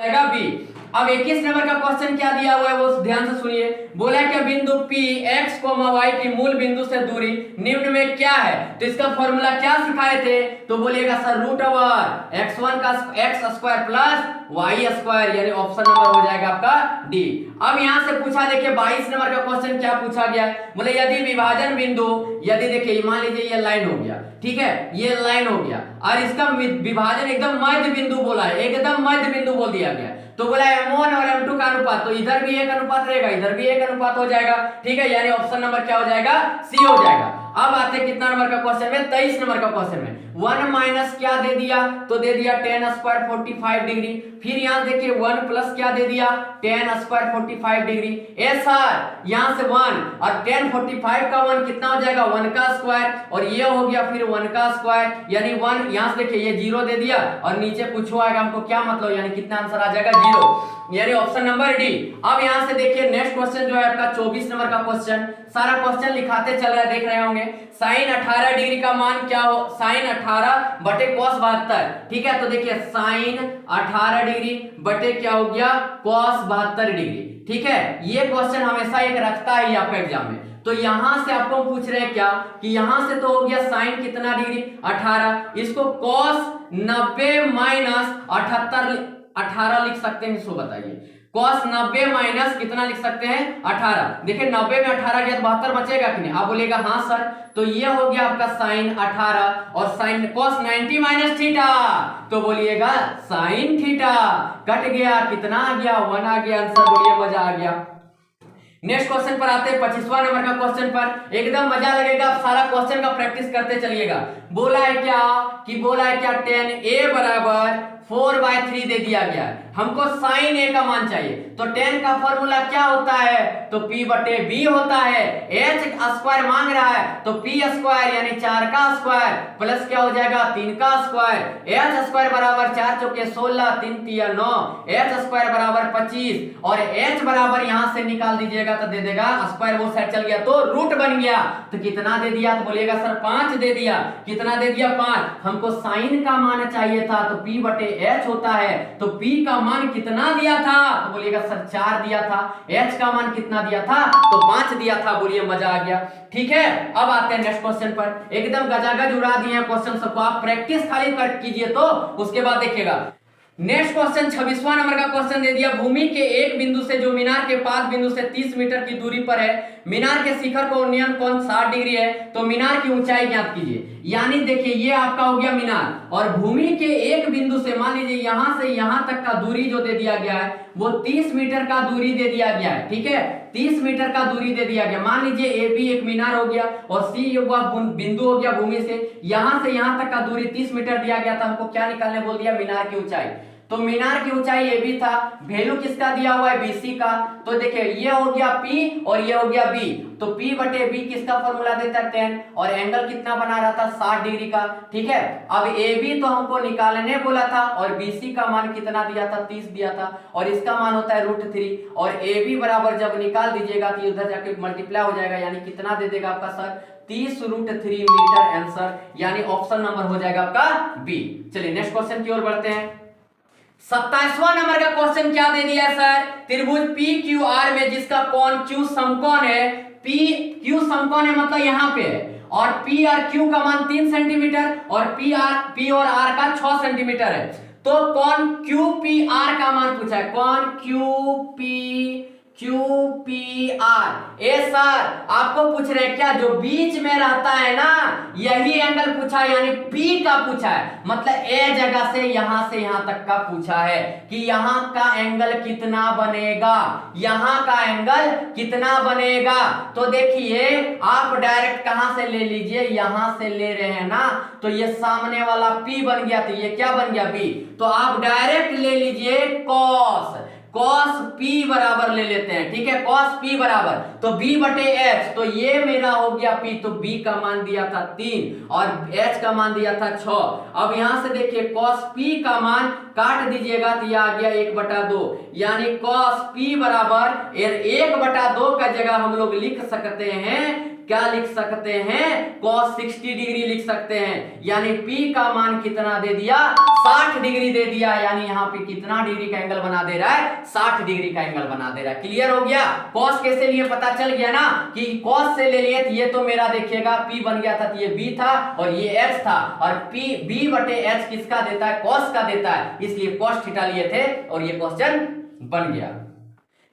B. अब 21 number का question क्या दिया हुआ है वो ध्यान से सुनिए। बोला क्या बिंदु P x, y की मूल बिंदु से दूरी निम्न में क्या है। तो इसका फॉर्मूला क्या सिखाए थे, तो बोलिएगा सर रूट ओवर x1 का x square plus y square, यानी ऑप्शन नंबर हो जाएगा आपका डी। अब यहां से पूछा देखिए 22 नंबर का क्वेश्चन क्या पूछा गया। बोले यदि विभाजन बिंदु, यदि देखिए मान लीजिए ये लाइन हो गया, ठीक है, ये लाइन हो गया और इसका विभाजन एकदम मध्य बिंदु बोला है, एकदम मध्य बिंदु बोल दिया गया। तो बोला m1 और m2 का अनुपात, तो इधर भी एक अनुपात रहेगा, इधर भी एक अनुपात हो जाएगा, ठीक है, यानी ऑप्शन नंबर क्या हो जाएगा, सी हो जाएगा। अब आते हैं कितना नंबर का क्वेश्चन में, 23 नंबर का क्वेश्चन में 1 माइनस क्या दे दिया, तो दे दिया tan स्क्वायर 45 डिग्री। फिर यहां देखिए 1 प्लस क्या दे दिया, tan स्क्वायर 45 डिग्री। ए सर यहां से 1 और tan 45 का 1 कितना हो जाएगा, 1 का स्क्वायर, और ये हो गया फिर 1 का स्क्वायर, यानी 1 यहां से देखिए ये 0 दे दिया और नीचे कुछ आएगा, हमको क्या मतलब, यानी कितना आंसर आ जाएगा 0, यानी ऑप्शन नंबर डी। अब यहां से देखिए नेक्स्ट क्वेश्चन जो है आपका 24 नंबर का क्वेश्चन, सारा क्वेश्चन लिखाते चल रहा है, देख रहे होंगे। sin 18 डिग्री का मान क्या हो, sin 18 बटे cos 72, ठीक है, तो देखिए sin 18 डिग्री बटे क्या हो गया, cos 72 डिग्री, ठीक है। ये क्वेश्चन हमेशा एक रखता है आपका एग्जाम में। तो यहां से आपको पूछ रहे हैं क्या कि यहां से तो हो गया साइन कितना डिग्री 18, इसको cos 90 माइनस 18 लिख सकते हैं, इसको बताइए cos 90 माइनस कितना लिख सकते हैं 18। देखिए 90 में 18 गया तो 72 बचेगा कि नहीं, आप बोलेगा हाँ सर, तो ये हो गया आपका साइन 18 और साइन cos 90 माइनस थीटा, तो बोलिएगा साइन थीटा, कट गया, कितना आ गया 1 आ गया आंसर, बोलिए मजा आ गया। नेक्स्ट क्वेश्चन पर आते हैं 25वां नंबर का क्वेश्चन पर, एकदम मजा लगेगा, आप सारा क्वेश्चन का प्रैक्टिस करते चलिएगा। बोला है क्या कि बोला है क्या tan a बराबर 4/3 दे दिया गया है, हमको sin a का मान चाहिए, तो tan का फॉर्मूला क्या होता है, तो p बटे b होता है। h स्क्वायर मांग रहा है तो p स्क्वायर यानी 4 का स्क्वायर प्लस क्या हो जाएगा 3 का स्क्वायर, h स्क्वायर बराबर 4 चौके 16, 3 तिया 9, h स्क्वायर बराबर 25 और h बराबर यहां से निकाल दीजिएगा तो दे देगा स्क्वायर वो साइड चल गया तो रूट बन गया, तो कितना दे दिया, तो बोलिएगा सर 5 दे दिया, कितना दे दिया 5, हमको साइन का मान चाहिए था तो p बटे h होता है, तो p का मान कितना दिया था, तो बोलिएगा सर 4 दिया था, h का मान कितना दिया था, तो 5 दिया था, बोलिए मजा आ गया, ठीक है। अब आते हैं नेक्स्ट क्वेश्चन पर, एकदम गजागज उड़ा दिए हैं क्वेश्चन सबको, आप प्रैक्टिस खाली कर कीजिए तो उसके बाद देखिएगा। नेक्स्ट क्वेश्चन 26वां नंबर का क्वेश्चन दे दिया, भूमि के एक बिंदु से जो मीनार के पाद बिंदु से 30 मीटर की दूरी पर है, मीनार के शिखर को उन्नयन कोण 60 डिग्री है, तो मीनार की ऊंचाई ज्ञात कीजिए। यानी देखिए ये आपका हो गया मीनार और भूमि के एक बिंदु से मान लीजिए यहां से यहां तक का दूरी जो दे दिया गया है वो 30 मीटर का दूरी दे दिया गया है, ठीक है, 30 मीटर का दूरी दे दिया गया। मान लीजिए ए बी एक मीनार हो गया और सी बिंदु हो गया भूमि से यहां तक का दूरी 30 मीटर दिया गया था, हमको क्या निकालने बोल दिया, मीनार की ऊंचाई। तो मीनार की ऊंचाई ए बी था, वैल्यू किसका दिया हुआ है बीसी का, तो देखिए ये हो गया P और ये हो गया B, तो P बटे B किसका फॉर्मूला देता है 10 और एंगल कितना बना रहा था 60 डिग्री का, ठीक है। अब AB तो हमको निकालने बोला था और BC का मान कितना दिया था 30 दिया था और इसका मान होता है √3 और AB बराबर जब निकाल दीजिएगा तो उधर जाके मल्टीप्लाई हो जाएगा, यानी कितना दे देगा आपका सर 30√3 मीटर आंसर, यानी ऑप्शन नंबर हो जाएगा आपका बी। चलिए नेक्स्ट क्वेश्चन की ओर बढ़ते हैं। 27वां नंबर का क्वेश्चन क्या दे दिया है सर, त्रिभुज PQR में जिसका कोण Q समकोण है, PQ समकोण है मतलब यहां पे है और P और Q का मान 3 सेंटीमीटर और P और R का 6 सेंटीमीटर है, तो कोण QPR का मान पूछा है, कोण QPR। ए सर आपको पूछ रहे हैं क्या जो बीच में रहता है ना यही एंगल पूछा है, यानी P का पूछा है, मतलब ए जगह से यहां तक का पूछा है कि यहां का एंगल कितना बनेगा, यहां का एंगल कितना बनेगा। तो देखिए आप डायरेक्ट कहां से ले लीजिए, यहां से ले रहे हैं ना, तो ये सामने वाला P बन गया, तो ये क्या बन गया B, तो आप डायरेक्ट ले लीजिए cos P बराबर ले लेते हैं, ठीक है, cos P बराबर तो B बटे H, तो ये मेरा हो गया P, तो B का मान दिया था 3 और H का मान दिया था 6। अब यहां से देखिए cos P का मान काट दीजिएगा तो यह आ गया 1/2, यानी cos P बराबर 1/2 का जगह हम लोग लिख सकते हैं क्या लिख सकते हैं, cos 60 डिग्री लिख सकते हैं। यानी P का मान कितना दे दिया, 60 डिग्री दे दिया। यानी यहाँ पे कितना डिग्री का एंगल बना दे रहा है, 60 डिग्री का एंगल बना दे रहा है। क्लियर हो गया। cos कैसे लिए पता चल गया ना कि cos से ले लिए, तो ये तो मेरा देखिएगा P बन गया था, तो ये B था और ये H था, और P B बटे H किसका देता है, cos का देता है, इसलिए cos थीटा लिए थे और ये क्वेश्चन बन गया।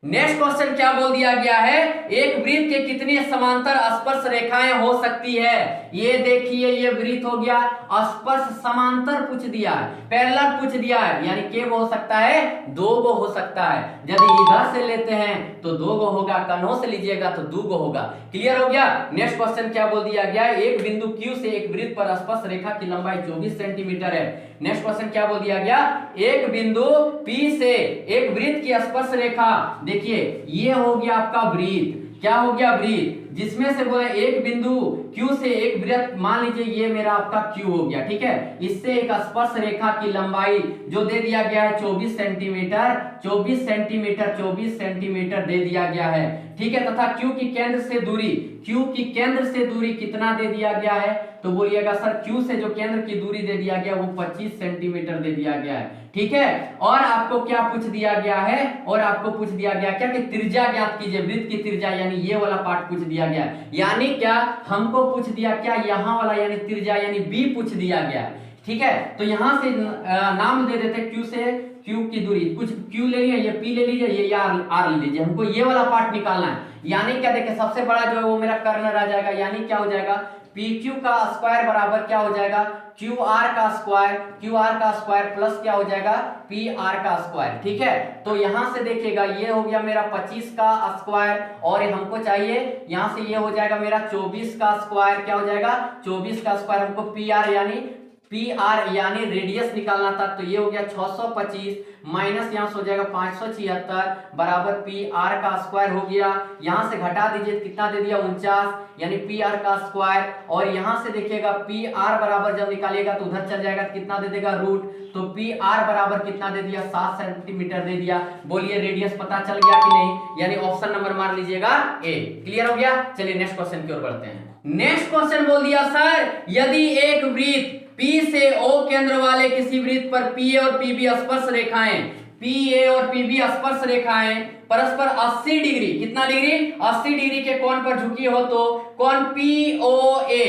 नेक्स्ट क्वेश्चन क्या बोल दिया गया है, एक वृत्त के कितनी समांतर स्पर्श रेखाएं हो सकती है। ये देखिए ये वृत्त हो गया, स्पर्श समांतर पूछ दिया है, पैरेलल पूछ दिया है, यानी के हो सकता है, दो गो हो सकता है। यदि इधर से लेते हैं तो दो गो होगा, कन्हों से लीजिएगा तो दो गो होगा। क्लियर हो गया। नेक्स्ट क्वेश्चन क्या बोल दिया गया है, एक बिंदु Q से एक वृत्त पर स्पर्श रेखा की लंबाई 24 सेंटीमीटर है। नेक्स्ट क्वेश्चन क्या बोल दिया गया, एक बिंदु P से एक वृत्त की स्पर्श रेखा, देखिए ये हो गया आपका वृत्त, क्या हो गया वृत्त, जिसमें से बोले एक बिंदु Q से एक वृत्त, मान लीजिए ये मेरा आपका Q हो गया, ठीक है, इससे एक स्पर्श रेखा की लंबाई जो दे दिया गया है 24 सेंटीमीटर, 24 सेंटीमीटर, 24 सेंटीमीटर दे दिया गया है, ठीक है, तथा Q की केंद्र से दूरी, Q की केंद्र से दूरी कितना दे दिया गया है, तो बोलिएगा सर Q से जो केंद्र की दूरी दे दिया गया वो 25 सेंटीमीटर दे दिया गया है, ठीक है। और आपको क्या पूछ दिया गया है, और आपको पूछ दिया गया क्या कि त्रिज्या ज्ञात कीजिए, वृत्त की त्रिज्या, यानी ये वाला पार्ट पूछ दिया गया, यानी क्या हमको पूछ दिया क्या, यहाँ वाला यानी त्रिज्या यानी B पूछ दिया गया, ठीक है। तो यहाँ से नाम दे देते Q से Q की दूरी, कुछ Q ले लिया, ये P ले लीजिए, ये R ले लीजिए, हमको ये वाला पार्ट निकालना है। यानी क्या देखिए सबसे बड़ा जो है वो मेरा कर्ण रह जाएगा, यानी क्या हो जाएगा, PQ का स्क्वायर बराबर क्या हो जाएगा, QR का स्क्वायर प्लस क्या हो जाएगा, PR का स्क्वायर, ठीक है। तो यहां से देखिएगा ये हो गया मेरा 25 का स्क्वायर, और हमको चाहिए यहां से ये हो जाएगा मेरा 24 का स्क्वायर, क्या हो जाएगा 24 का स्क्वायर, हमको PR यानी रेडियस निकालना था, तो ये हो गया 625 माइनस यहां से हो जाएगा 576 बराबर PR का स्क्वायर हो गया। यहां से घटा दीजिए कितना दे दिया 49, यानी PR का स्क्वायर, और यहां से देखिएगा PR बराबर जब निकालिएगा तो उधर चल जाएगा, कितना दे देगा रूट, तो PR बराबर कितना दे दिया 7 सेंटीमीटर दे दिया। बोलिए रेडियस पता चल गया कि नहीं, यानी ऑप्शन नंबर मार लीजिएगा A। क्लियर हो गया। चलिए नेक्स्ट क्वेश्चन की ओर बढ़ते हैं। नेक्स्ट क्वेश्चन बोल दिया सर, यदि एक वृत्त P से O केंद्र वाले किसी वृत्त पर PA और PB स्पर्श रेखाएं, PA और PB स्पर्श रेखाएं परस्पर 80 डिग्री, कितना डिग्री 80 डिग्री के कोण पर झुकी हो, तो कोण POA,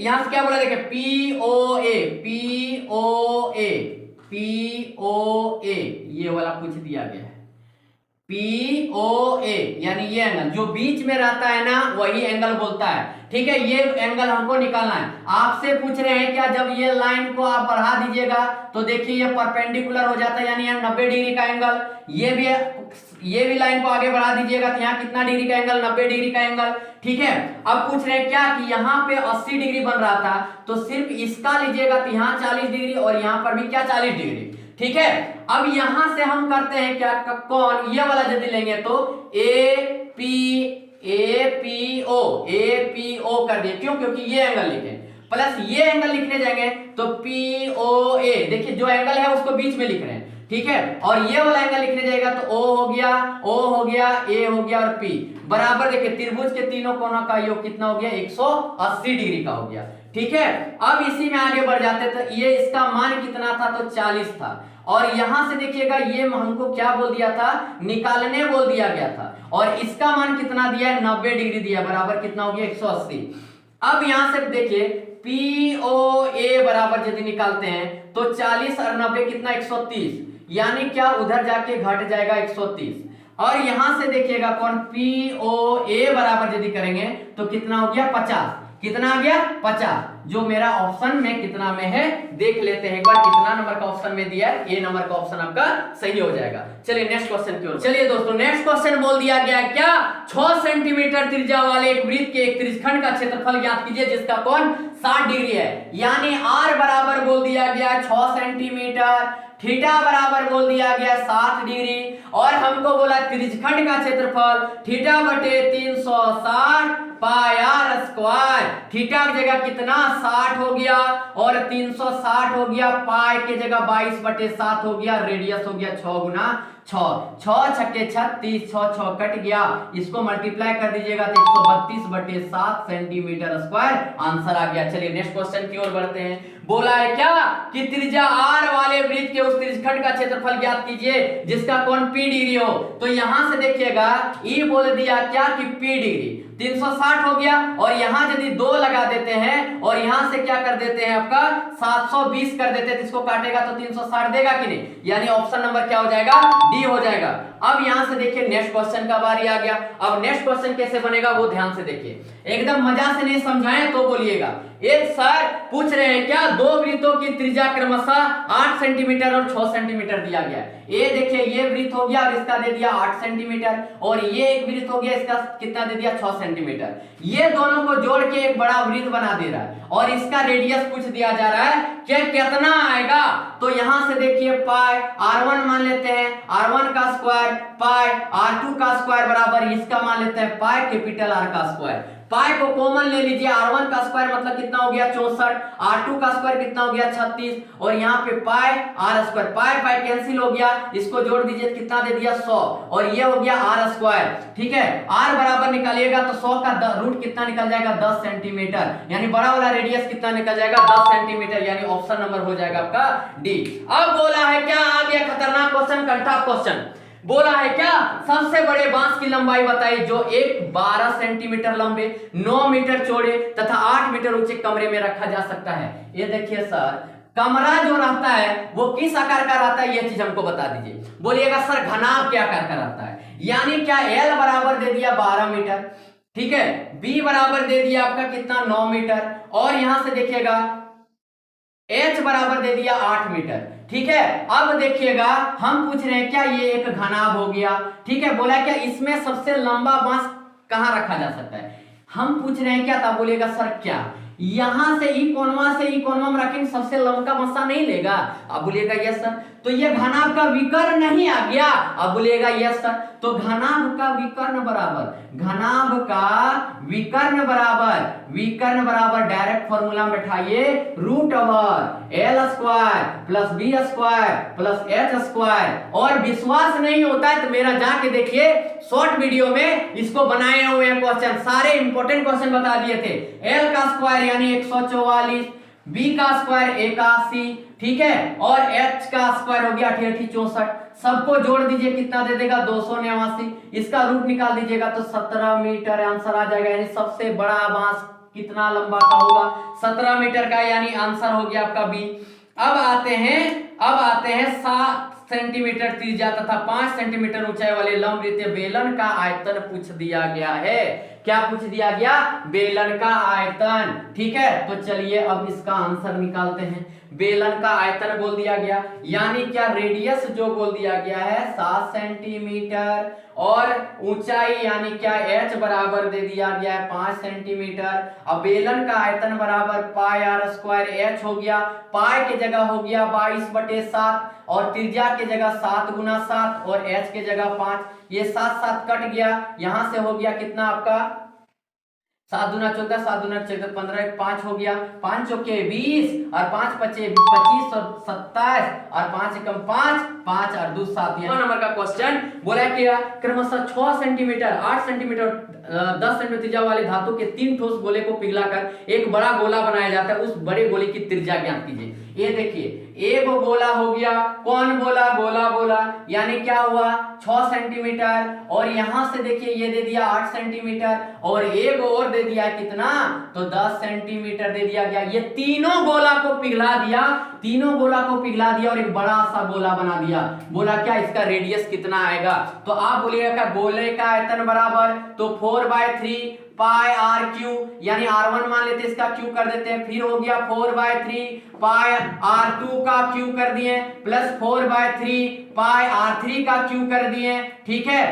यहां से क्या बोला देखिए POA ये वाला पूछ दिया गया है, POA यानी ये एंगल जो बीच में रहता है ना वही एंगल बोलता है, ठीक है। ये एंगल हमको निकालना है। आपसे पूछ रहे हैं क्या, जब ये लाइन को आप बढ़ा दीजिएगा तो देखिए ये परपेंडिकुलर हो जाता है, यानी यहाँ 90 डिग्री का एंगल, ये भी लाइन को आगे बढ़ा दीजिएगा तो यहाँ कितना डिग्री का एंगल, 90 डिग्री का एंगल, ठीक है। अब पूछ रहे हैं क्या कि यहाँ पे 80 डिग्री बन रहा था, तो सिर्फ इसका लीजिएगा तो यहाँ 40 डिग्री और यहाँ पर भी क्या 40 डिग्री, ठीक है। अब यहां से हम करते हैं क्या, कौन ये वाला यदि लेंगे तो APO कर दिए, क्यों, क्योंकि ये एंगल लिखे प्लस ये एंगल लिखने जाएंगे तो POA, देखिए जो एंगल है उसको बीच में लिख रहे हैं, ठीक है। और ये वाला एंगल लिखने जाएगा तो O हो गया, A हो गया और P बराबर, देखिए त्रिभुज के तीनों कोनों का योग कितना हो गया 180 डिग्री का हो गया, ठीक है। अब इसी में आगे बढ़ जाते तो ये इसका मान कितना था, तो 40 था, और यहां से देखिएगा ये हमको क्या बोल दिया था, निकालने बोल दिया गया था, और इसका मान कितना दिया है 90 डिग्री दिया, बराबर कितना हो गया 180। अब यहां से देखिए POA बराबर यदि निकालते हैं तो 40 और 90 कितना 130, यानी क्या उधर जाके घट जाएगा 130, और यहां से देखिएगा कौन POA बराबर यदि करेंगे तो कितना हो गया 50, कितना आ गया 50, जो मेरा ऑप्शन में कितना में है देख लेते हैं एक बार, कितना नंबर का ऑप्शन में दिया है, ए नंबर का ऑप्शन आपका सही हो जाएगा। चलिए नेक्स्ट क्वेश्चन की ओर। चलिए दोस्तों नेक्स्ट क्वेश्चन बोल दिया गया क्या, 6 सेंटीमीटर त्रिज्या वाले एक वृत्त के एक त्रिज्यखंड का क्षेत्रफल ज्ञात कीजिए जिसका कोण 60 डिग्री है, यानी R बराबर बोल दिया गया 6 सेंटीमीटर, थीटा बराबर बोल दिया गया 60 डिग्री, और हमको बोला त्रिज्यखंड का क्षेत्रफल थीटा बटे 360 पाई R स्क्वायर, थीटा की जगह कितना 60 हो गया और 360 हो गया, पाई के जगह 22/7 हो गया, रेडियस हो गया 6 गुना 6, 6 छक्के 36, 6 6 कट गया, इसको मल्टीप्लाई कर दीजिएगा तो 132/7 सेंटीमीटर स्क्वायर आंसर आ गया। चलिए नेक्स्ट क्वेश्चन की ओर बढ़ते हैं। बोला है क्या कि त्रिज्या r वाले वृत्त के उस त्रिज्यखंड का क्षेत्रफल ज्ञात कीजिए जिसका कोण p डिग्री हो। तो यहां से देखिएगा E बोल दिया क्या कि p डिग्री, 360 हो गया और यहां यदि 2 लगा देते हैं और यहां से क्या कर देते हैं आपका 720 कर देते हैं, इसको काटेगा तो 360 देगा कि नहीं, यानी ऑप्शन नंबर क्या हो जाएगा, डी हो जाएगा। अब यहां से देखिए नेक्स्ट क्वेश्चन का बारी आ गया। अब नेक्स्ट क्वेश्चन कैसे बनेगा वो ध्यान से देखिए, एकदम मजा से नहीं समझाएं तो बोलिएगा। एक सर पूछ रहे हैं क्या दो वृत्तों की त्रिज्या क्रमशः 8 सेंटीमीटर और 6 सेंटीमीटर दिया गया है। ये देखिए ये वृत्त हो गया और इसका दे दिया 8 सेंटीमीटर और ये एक वृत्त हो गया, इसका कितना दे दिया 6 सेंटीमीटर। ये दोनों को जोड़ के एक बड़ा वृत्त बना दे रहा है और इसका रेडियस पूछ दिया जा रहा है कि कितना आएगा। तो यहां से देखिए पाई r1 मान लेते हैं, r1 का स्क्वायर पाई r2 का स्क्वायर बराबर इसका मान लेते हैं पाई कैपिटल R का स्क्वायर। पाई को कॉमन ले लीजिए, r1 का स्क्वायर मतलब कितना हो गया 64, r2 का स्क्वायर कितना हो गया 36 और यहाँ पे पाई r स्क्वायर, पाई पाई कैंसिल हो गया, इसको जोड़ दीजिए कितना दे दिया 100 और ये हो गया r स्क्वायर। ठीक है, r बराबर निकालिएगा तो 100 का रूट कितना निकल जाएगा 10 सेंटीमीटर, यानी बड़ा वाला रेडियस कितना निकल जाएगा 10 सेंटीमीटर, यानी ऑप्शन नंबर हो जाएगा आपका डी। अब बोला है क्या, आ गया खतरनाक क्वेश्चन, कंठा क्वेश्चन। बोला है क्या सबसे बड़े बांस की लंबाई बताइए जो एक 12 सेंटीमीटर लंबे 9 मीटर चौड़े तथा 8 मीटर ऊंचे कमरे में रखा जा सकता है। ये देखिए सर कमरा जो रहता है वो किस आकार का रहता है, ये चीज हमको बता दीजिए। बोलिएगा सर घनाभ क्या आकार का रहता है, यानी क्या L बराबर दे दिया 12 मीटर, ठीक है, B बराबर दे दिया आपका कितना 9 मीटर और यहां से देखिएगा H बराबर दे दिया 8 मीटर। ठीक है, अब देखिएगा हम पूछ रहे हैं क्या ये एक घनाभ हो गया। ठीक है, बोला क्या इसमें सबसे लंबा बांस कहां रखा जा सकता है, हम पूछ रहे हैं क्या, तब बोलिएगा सर क्या यहां से ई कोणवा में रखेंगे सबसे लंबा मस्सा नहीं लेगा, अब बोलिएगा यस सर। तो ये घनाभ का विकर्ण नहीं आ गया, अब बोलिएगा यस सर। तो घनाभ का विकर्ण बराबर डायरेक्ट फॉर्मूला में बैठाइए root over l square plus b square plus h square. और विश्वास नहीं होता है तो मेरा जाके देखिए शॉर्ट वीडियो में इसको बनाए हुए हैं क्वेश्चन, सारे इंपॉर्टेंट क्वेश्चन बता दिए थे। एल का स्क्वायर यानी 144, बी का स्क्वायर 81, ठीक है, और एच का स्क्वायर हो गया 64, सबको जोड़ दीजिए कितना दे देगा 289, इसका रूट निकाल दीजिएगा तो 17 मीटर आंसर आ जाएगा। यानी सबसे बड़ा बांस कितना लंबा का होगा 17 मीटर का, यानी आंसर हो गया आपका बी। अब आते हैं 7 सेंटीमीटर त्रिज्या तथा 5 सेंटीमीटर ऊंचाई वाले लंबवृत्तीय बेलन का आयतन पूछ दिया गया है। क्या पूछ दिया गया, बेलन का आयतन। ठीक है, तो चलिए अब इसका आंसर निकालते हैं। बेलन का आयतन बोल दिया गया, यानी क्या रेडियस जो बोल दिया गया है 7 सेंटीमीटर और ऊंचाई यानी क्या h बराबर दे दिया गया है 5 सेंटीमीटर। अब बेलन का आयतन बराबर पाई r स्क्वायर h हो गया, पाई के जगह हो गया 22/7 और त्रिज्या के जगह 7 गुना 7 और h के जगह 5, ये 7 7 कट गया, यहां से हो गया कितना आपका 7 दूना 14, 7 दूना 14, 15, 5 हो गया, 5 चौके 20 और 5 पचे 25 और 27 और 5 एकम 5, 5 और 2 7। नंबर का क्वेश्चन बोला कि क्रमशः 6 सेंटीमीटर 8 सेंटीमीटर 10 सेंटीमीटर त्रिज्या वाले धातु के 3 ठोस गोले को पिघलाकर एक बड़ा गोला बनाया जाता है, उस बड़े गोले की त्रिज्या ज्ञात कीजिए। ये देखिए एक गोला हो गया, कौन बोला, गोला बोला, यानी क्या हुआ 6 सेंटीमीटर और यहां से देखिए ये दे दिया 8 सेंटीमीटर और एक और दे दिया कितना तो 10 सेंटीमीटर दे दिया गया। ये तीनों गोला को पिघला दिया और एक बड़ा सा गोला बना दिया। बोला क्या इसका रेडियस कितना आएगा, तो आप बोलिएगा क्या गोले का आयतन बराबर तो 4/3 पाई आर क्यू, यानी r1 मान लेते हैं, इसका क्यू कर देते हैं, फिर हो गया 4/3 पाई r2 का क्यू कर दिए प्लस 4/3 पाई r3 का क्यू कर दिए। ठीक है,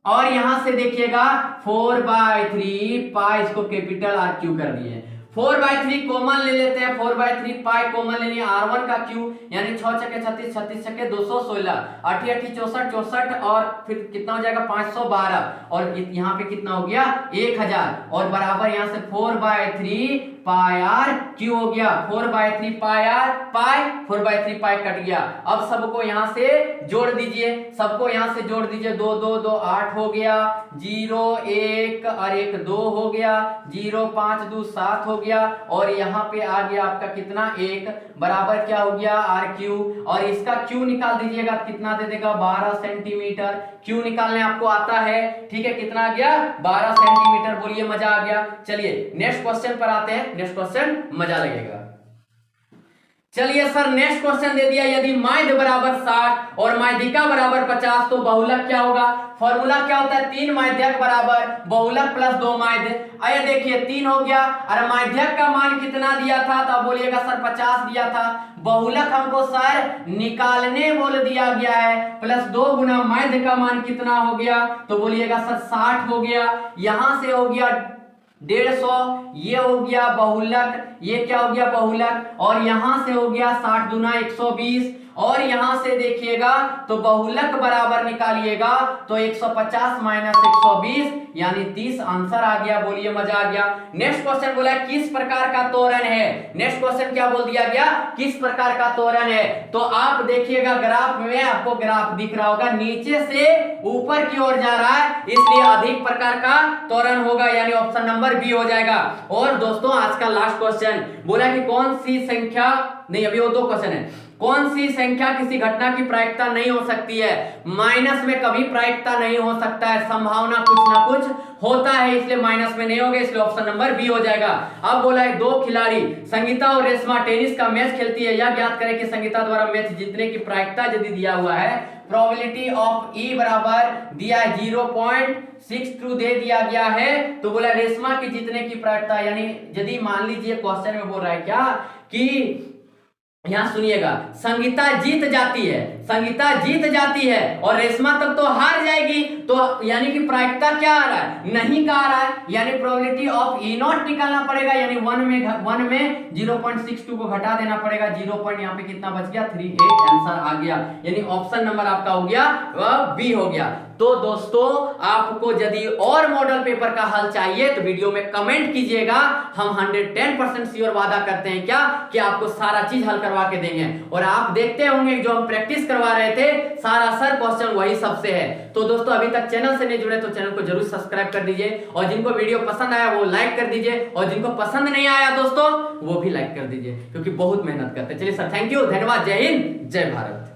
और यहां से देखिएगा 4/3 पाई इसको कैपिटल R क्यू कर दिए, 4/3 कॉमन ले लेते हैं, 4/3 पाई कॉमन ले लिया, r1 का क्यू यानी 6 छके 36, 36 छके 216, 8 8 64 64 और फिर कितना हो जाएगा 512 और यहाँ पे कितना हो गया 1000 और बराबर यहाँ से 4/3 पाई आर क्यू हो गया, 4/3 पाई आर पाई, 4/3 पाई कट गया। अब सबको यहां से जोड़ दीजिए, सबको यहां से जोड़ दीजिए, 2 2 2 8 हो गया, 0 1 और 1 2 हो गया, 0 5 2 7 हो गया, और यहाँ पे आ गया आपका कितना 1 बराबर क्या हो गया आर क्यू, और इसका क्यू निकाल दीजिएगा, कितना दे देगा 12 सेंटीमीटर। क्यू निकालने आपको आता है, ठीक है, कितना आ गया 12 सेंटीमीटर। बोलिए मजा आ गया। चलिए नेक्स्ट क्वेश्चन पर आते हैं, नेक्स्ट क्वेश्चन मजा लगेगा। चलिए सर नेक्स्ट क्वेश्चन दे दिया, यदि माध्य बराबर 60 और माध्यिका बराबर 50 तो बहुलक क्या होगा। फॉर्मूला क्या होता है, 3 माध्यक बराबर बहुलक प्लस 2 माध्य। आइए देखिए 3 हो गया, और माध्यक का मान कितना दिया था, तो बोलिएगा सर 50 दिया था। बहुलक हमको सर निकालने बोल दिया गया है, प्लस 2 गुना माध्य का मान कितना हो गया, तो बोलिएगा सर 60 हो गया। यहां से हो गया 150, ये हो गया बहुलक, ये क्या हो गया बहुलक, और यहां से हो गया 60 दूना 120, और यहां से देखिएगा तो बहुलक बराबर निकालिएगा तो 150 माइनस 120 यानी 30 आंसर आ गया। बोलिए मजा आ गया। नेक्स्ट क्वेश्चन बोला किस प्रकार का त्वरण है। नेक्स्ट क्वेश्चन क्या बोल दिया गया, किस प्रकार का त्वरण है। तो आप देखिएगा ग्राफ में, आपको ग्राफ दिख रहा होगा, नीचे से ऊपर की ओर जा रहा है, इसलिए अधिक प्रकार का त्वरण होगा, यानी ऑप्शन नंबर बी हो जाएगा। और दोस्तों आज का लास्ट क्वेश्चन बोला कि कौन सी संख्या, नहीं अभी वो 2 क्वेश्चन है, कौन सी संख्या किसी घटना की प्रायिकता नहीं हो सकती है। माइनस में कभी प्रायिकता नहीं हो सकता है, संभावना कुछ ना कुछ होता है, इसलिए माइनस में नहीं होगा, इसलिए ऑप्शन नंबर बी हो जाएगा। अब बोला है 2 खिलाड़ी संगीता और रेशमा टेनिस का मैच खेलती है, यह ज्ञात करें कि संगीता द्वारा मैच जीतने की प्रायिकता यदि दिया हुआ है, प्रोबेबिलिटी ऑफ ई बराबर दिया है 0.62 दे दिया गया है, तो बोला रेशमा की जीतने की प्रायिकता, यानी यदि मान लीजिए क्वेश्चन में बोल रहा है क्या कि यहां सुनिएगा संगीता जीत जाती है, संगीता जीत जाती है और रेशमा तक तो हार जाएगी, तो यानी कि प्रायिकता क्या आ रहा है, नहीं का आ रहा है, यानी प्रोबेबिलिटी ऑफ ई नॉट निकालना पड़ेगा, यानी 1 में 0.62 को घटा देना पड़ेगा, 0. यहाँ पे कितना बच गया 38 आंसर आ गया, यानी ऑप्शन नंबर आपका हो गया वह बी हो गया। तो दोस्तों आपको यदि और मॉडल पेपर का हल चाहिए तो वीडियो में कमेंट कीजिएगा, हम 110% श्योर वादा करते हैं क्या कि आपको सारा चीज हल करवा के देंगे। और आप देखते होंगे जो हम प्रैक्टिस करवा रहे थे सारा सर क्वेश्चन वही सबसे है। तो दोस्तों अभी तक चैनल से नहीं जुड़े तो चैनल को जरूर सब्सक्राइब कर दीजिए, और जिनको वीडियो पसंद आया वो लाइक कर दीजिए, और जिनको पसंद नहीं आया दोस्तों वो भी लाइक कर दीजिए, क्योंकि बहुत मेहनत करते हैं। चलिए सर थैंक यू, धन्यवाद, जय हिंद जय भारत।